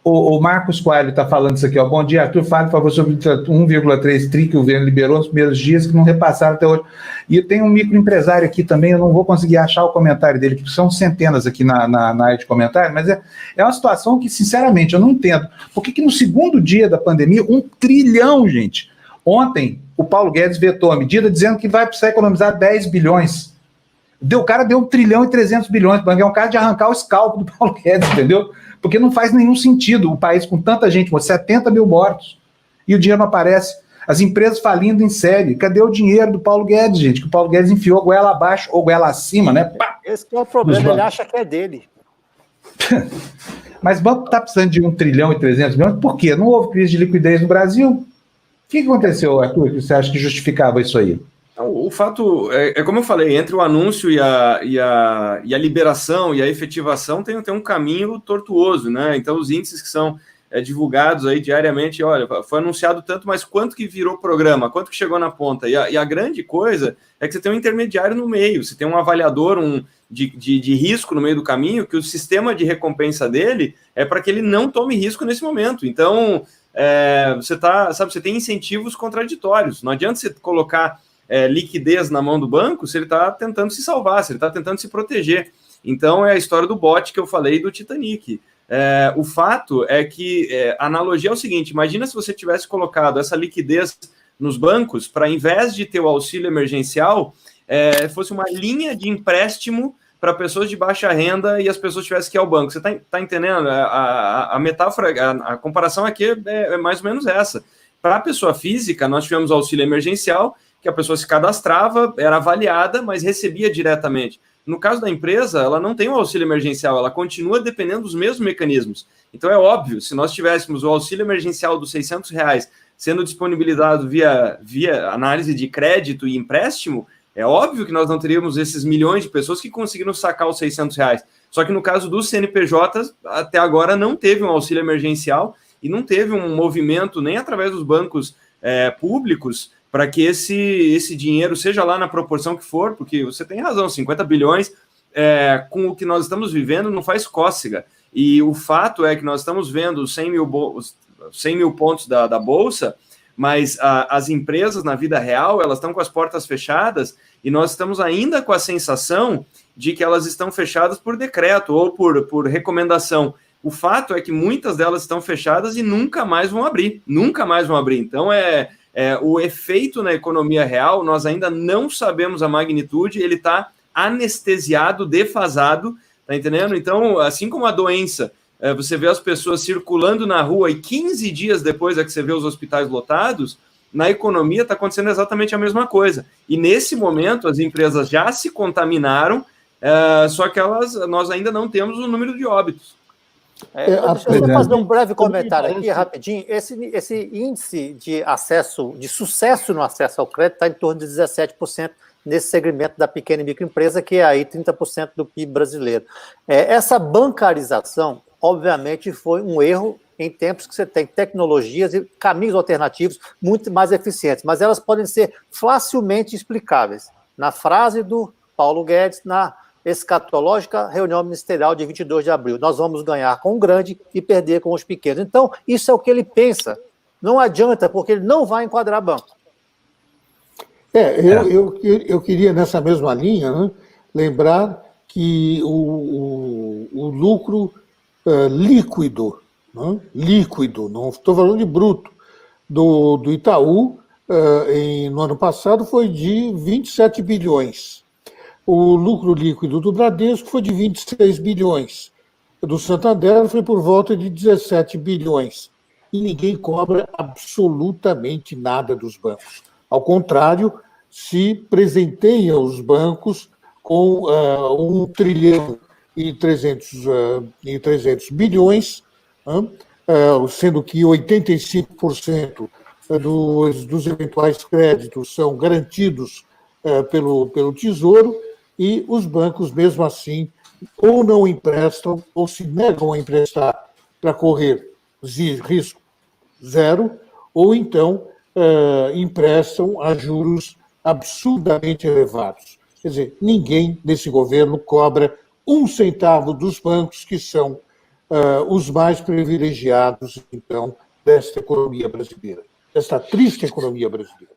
O Marcos Coelho está falando isso aqui, ó. Bom dia, Arthur. Fale, por favor, sobre 1,3 tri que o governo liberou nos primeiros dias, que não repassaram até hoje. E tem um microempresário aqui também, eu não vou conseguir achar o comentário dele, porque são centenas aqui na área de comentário, mas é uma situação que, sinceramente, eu não entendo. Por que no segundo dia da pandemia, 1 trilhão, gente? Ontem, o Paulo Guedes vetou a medida dizendo que vai precisar economizar 10 bilhões. O cara deu 1 trilhão e 300 bilhões, é um caso de arrancar o scalpo do Paulo Guedes, entendeu? Porque não faz nenhum sentido o país com tanta gente, 70 mil mortos, e o dinheiro não aparece. As empresas falindo em série. Cadê o dinheiro do Paulo Guedes, gente? Que o Paulo Guedes enfiou goela abaixo ou goela acima, né? Pá! Esse que é o problema, ele acha que é dele. Mas o banco está precisando de 1 trilhão e 300 milhões, por quê? Não houve crise de liquidez no Brasil? O que aconteceu, Arthur, que você acha que justificava isso aí? O fato, como eu falei, entre o anúncio e a liberação e a efetivação tem um caminho tortuoso, né? Então, os índices que são divulgados aí diariamente, olha, foi anunciado tanto, mas quanto que virou programa, quanto que chegou na ponta? E a grande coisa é que você tem um intermediário no meio, você tem um avaliador de risco no meio do caminho, que o sistema de recompensa dele é para que ele não tome risco nesse momento. Então, você tem incentivos contraditórios. Não adianta você colocar liquidez na mão do banco se ele está tentando se salvar, se ele está tentando se proteger. Então, é a história do bote que eu falei do Titanic. O fato é que a analogia é o seguinte: imagina se você tivesse colocado essa liquidez nos bancos para, ao invés de ter o auxílio emergencial, fosse uma linha de empréstimo para pessoas de baixa renda e as pessoas tivessem que ir ao banco. Você está entendendo? A metáfora, a comparação aqui é mais ou menos essa. Para a pessoa física, nós tivemos o auxílio emergencial, que a pessoa se cadastrava, era avaliada, mas recebia diretamente. No caso da empresa, ela não tem o auxílio emergencial, ela continua dependendo dos mesmos mecanismos. Então, é óbvio, se nós tivéssemos o auxílio emergencial dos R$600 sendo disponibilizado via análise de crédito e empréstimo, é óbvio que nós não teríamos esses milhões de pessoas que conseguiram sacar os R$600. Só que no caso dos CNPJs, até agora não teve um auxílio emergencial e não teve um movimento nem através dos bancos públicos para que esse dinheiro, seja lá na proporção que for, porque você tem razão, 50 bilhões, com o que nós estamos vivendo, não faz cócega. E o fato é que nós estamos vendo os 100 mil pontos da Bolsa, mas as empresas, na vida real, elas estão com as portas fechadas e nós estamos ainda com a sensação de que elas estão fechadas por decreto ou por recomendação. O fato é que muitas delas estão fechadas e nunca mais vão abrir. Então, o efeito na economia real, nós ainda não sabemos a magnitude, ele está anestesiado, defasado, tá entendendo? Então, assim como a doença, você vê as pessoas circulando na rua e 15 dias depois é que você vê os hospitais lotados, na economia está acontecendo exatamente a mesma coisa. E nesse momento, as empresas já se contaminaram, só que nós ainda não temos o número de óbitos. Deixa eu só fazer um breve comentário aqui, rapidinho. Esse índice de sucesso no acesso ao crédito está em torno de 17% nesse segmento da pequena e microempresa, que é aí 30% do PIB brasileiro. Essa bancarização, obviamente, foi um erro em tempos que você tem tecnologias e caminhos alternativos muito mais eficientes, mas elas podem ser facilmente explicáveis. Na frase do Paulo Guedes, na escatológica reunião ministerial de 22 de abril. Nós vamos ganhar com o grande e perder com os pequenos. Então, isso é o que ele pensa. Não adianta, porque ele não vai enquadrar banco. Eu queria, nessa mesma linha, né, lembrar que o lucro líquido, não estou falando de bruto, do Itaú, no ano passado, foi de 27 bilhões. O lucro líquido do Bradesco foi de 26 bilhões. Do Santander foi por volta de 17 bilhões. E ninguém cobra absolutamente nada dos bancos. Ao contrário, se presenteia os bancos com 1 trilhão e 300 bilhões, sendo que 85% dos eventuais créditos são garantidos pelo Tesouro, e os bancos, mesmo assim, ou não emprestam, ou se negam a emprestar para correr risco zero, ou então emprestam a juros absurdamente elevados. Quer dizer, ninguém desse governo cobra 1 centavo dos bancos, que são os mais privilegiados, então, desta economia brasileira, desta triste economia brasileira.